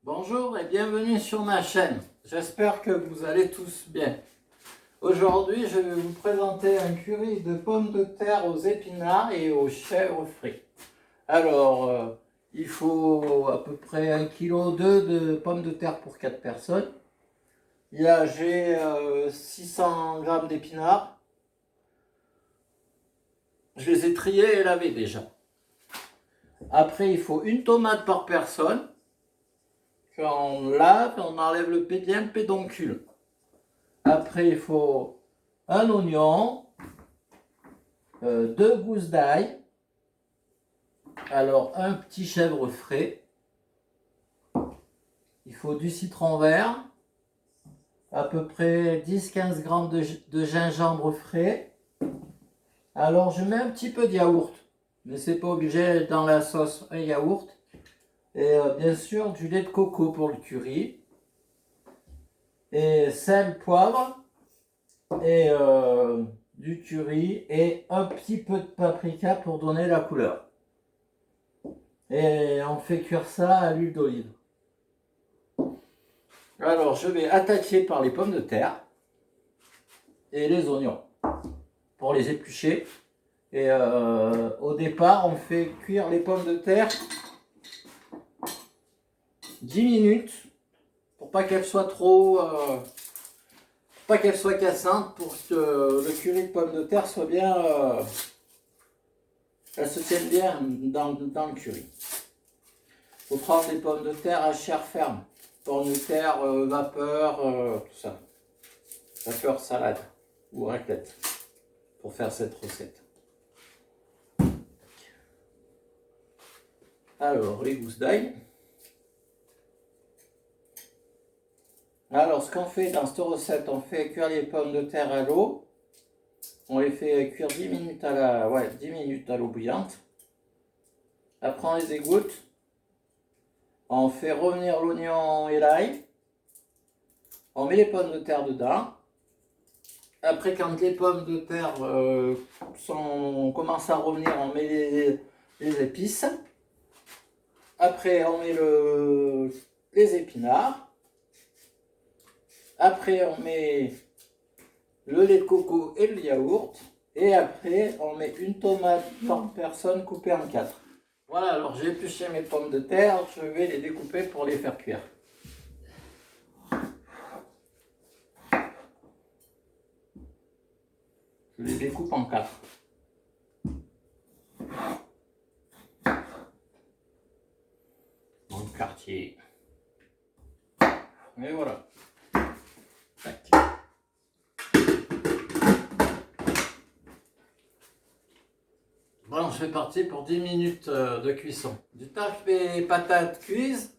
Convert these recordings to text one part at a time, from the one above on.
Bonjour et bienvenue sur ma chaîne. J'espère que vous allez tous bien. Aujourd'hui, je vais vous présenter un curry de pommes de terre aux épinards et aux chèvres frites. Alors, il faut à peu près 1,2 kg de pommes de terre pour 4 personnes. Là, j'ai 600 g d'épinards. Je les ai triés et lavés déjà. Après, il faut une tomate par personne. Quand on lave, on enlève le bien le pédoncule. Après, il faut un oignon, 2 gousses d'ail, alors un petit chèvre frais, il faut du citron vert, à peu près 10-15 g de gingembre frais. Alors je mets un petit peu de yaourt, mais c'est pas obligé dans la sauce un yaourt. Et bien sûr du lait de coco pour le curry. Et sel, poivre, et du curry et un petit peu de paprika pour donner la couleur. Et on fait cuire ça à l'huile d'olive. Alors je vais attaquer par les pommes de terre et les oignons pour les éplucher. Et au départ, on fait cuire les pommes de terre 10 minutes pour pas qu'elles soient trop, pas qu'elles soient cassantes, pour que le curry de pommes de terre soit bien, elles se tiennent bien dans le curry. Il faut prendre des pommes de terre à chair ferme, pommes de terre vapeur, tout ça, vapeur salade ou raclette pour faire cette recette. Alors, les gousses d'ail. Alors, ce qu'on fait dans cette recette, on fait cuire les pommes de terre à l'eau. On les fait cuire 10 minutes à 10 minutes à l'eau bouillante. Après, on les égoutte. On fait revenir l'oignon et l'ail. On met les pommes de terre dedans. Après, quand les pommes de terre commencent à revenir, on met les épices. Après, on met les épinards. Après, on met le lait de coco et le yaourt. Et après, on met une tomate par personne coupée en 4. Voilà, alors j'ai épluché mes pommes de terre. Je vais les découper pour les faire cuire. Je les découpe en 4. Dans le quartier. Et voilà. Tac. Bon, je vais partir pour 10 minutes de cuisson. Du temps que mes patates cuisent,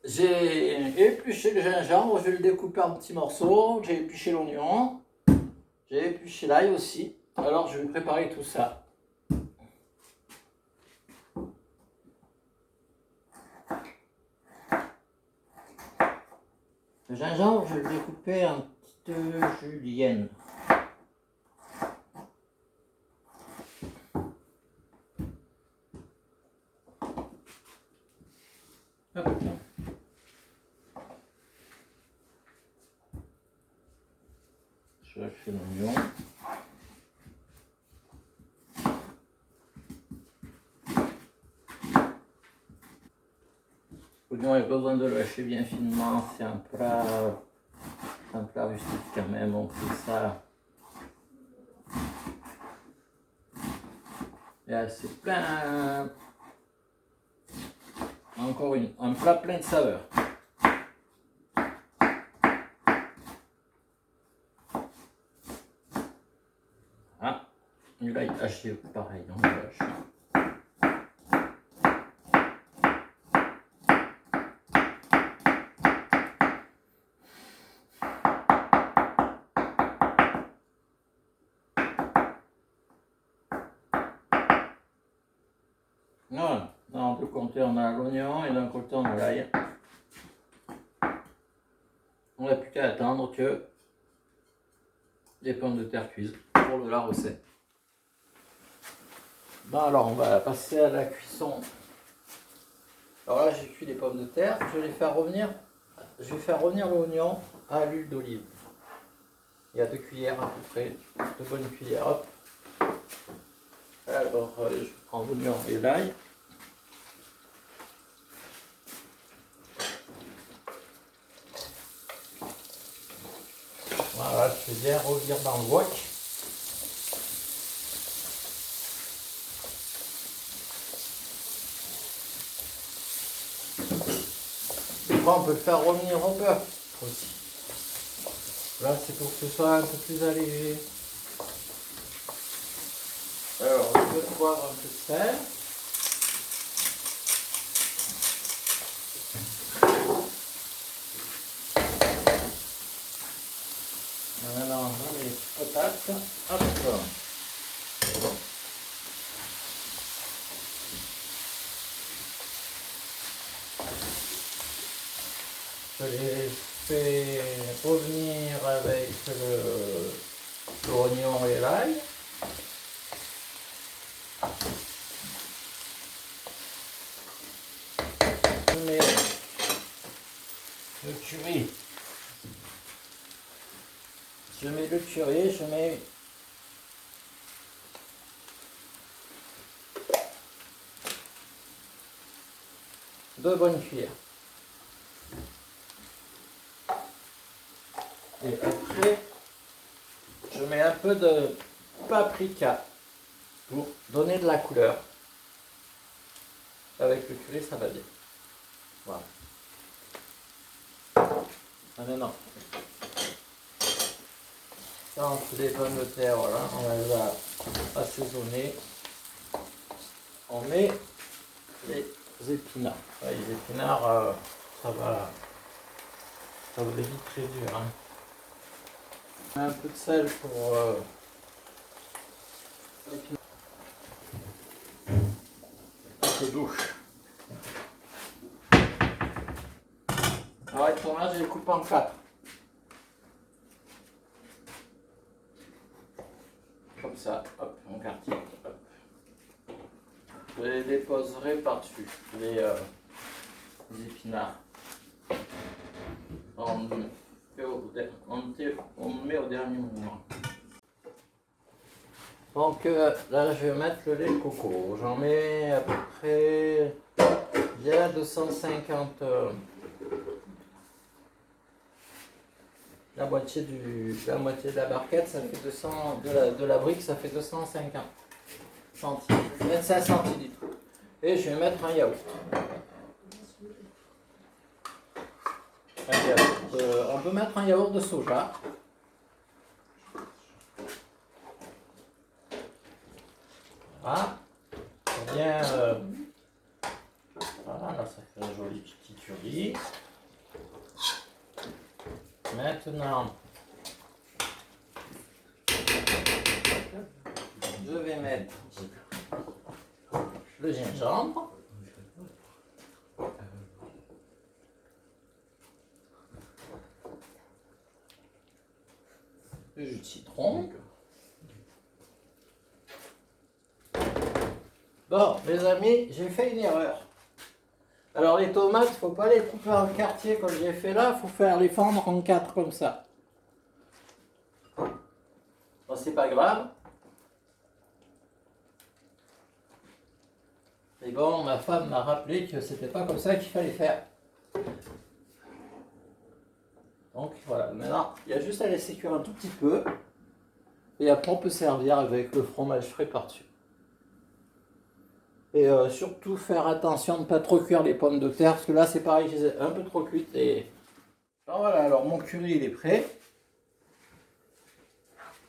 j'ai épluché le gingembre, je vais le découper en petits morceaux. J'ai épluché l'oignon, j'ai épluché l'ail aussi. Alors je vais préparer tout ça. Le gingembre, je vais le découper en petites juliennes. Hop. Je fais l'oignon. L'oignon, il n'y a pas besoin de le hacher bien finement. C'est un plat rustique quand même. On fait ça. Là, c'est plein. Encore un plat plein de saveurs. Ah, là il est haché pareil, on le hache. Voilà, d'un côté on a l'oignon et d'un côté on a l'ail. On n'a plus qu'à attendre que les pommes de terre cuisent pour la recette. Bon alors on va passer à la cuisson Alors là, j'ai cuit les pommes de terre. Je vais faire revenir l'oignon à l'huile d'olive. Il y a 2 cuillères à peu près, 2 bonnes cuillères. Hop. Alors, je prends l'oignon et l'ail. Voilà, je fais bien revenir dans le wok. Après, on peut le faire revenir au beurre aussi. Là, c'est pour que ce soit un peu plus allégé. Alors, un peu de poivre, un peu de sel. Maintenant, on met les patates. Hop. Je les fais revenir avec l'oignon et l'ail. Je mets le curry. Je mets 2 bonnes cuillères. Et après, je mets un peu de paprika pour donner de la couleur. Avec le curry, ça va bien. Voilà. Maintenant, ça entre les pommes de terre, voilà, on les a assaisonnées. On met les épinards. Ouais, les épinards, ça va vite réduire. Hein. Un peu de sel pour l'épinard. C'est douche. Alors les tomates, je les coupe en 4. Comme ça, hop, en quartier. Hop. Je les déposerai par-dessus, les épinards. On met au dernier moment. Donc là, je vais mettre le lait de coco. J'en mets à peu près bien 250. La moitié de la barquette, ça fait 200, de la brique, ça fait 250 centilitres, 25 centilitres. Et je vais mettre un yaourt. On peut mettre un yaourt de soja. Voilà. Bien, voilà, là ça fait un joli petit curry. Maintenant, je vais mettre le gingembre. Le jus de citron. Bon, les amis, j'ai fait une erreur. Alors les tomates, il ne faut pas les couper en quartier comme j'ai fait là, il faut faire les fendre en 4 comme ça. Bon, c'est pas grave. Mais bon, ma femme m'a rappelé que c'était pas comme ça qu'il fallait faire. Donc voilà, maintenant, il y a juste à laisser cuire un tout petit peu. Et après, on peut servir avec le fromage frais par-dessus. Et surtout faire attention de ne pas trop cuire les pommes de terre, parce que là, c'est pareil, je les ai un peu trop cuites. Et... Alors voilà, alors mon curry, il est prêt.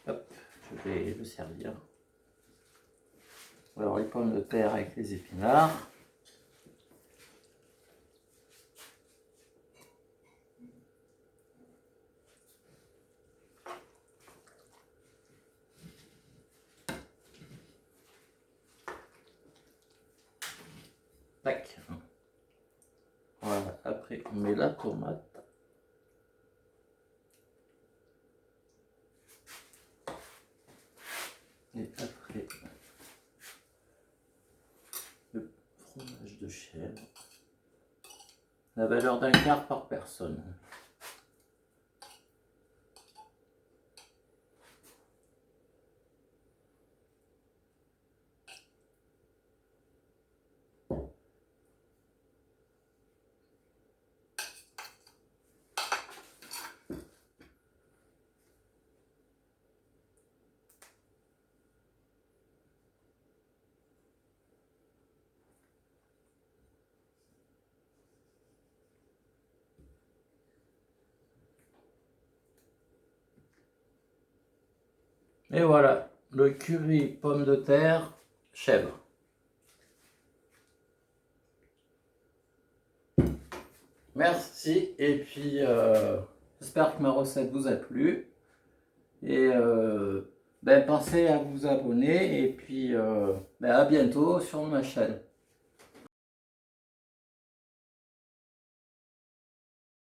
Hop, je vais le servir. Alors les pommes de terre avec les épinards. Tac. Voilà, après on met la tomate. Et après le fromage de chèvre. la valeur d'un quart par personne. Et voilà, le curry pomme de terre chèvre. Merci, et puis j'espère que ma recette vous a plu. Et pensez à vous abonner, et puis à bientôt sur ma chaîne.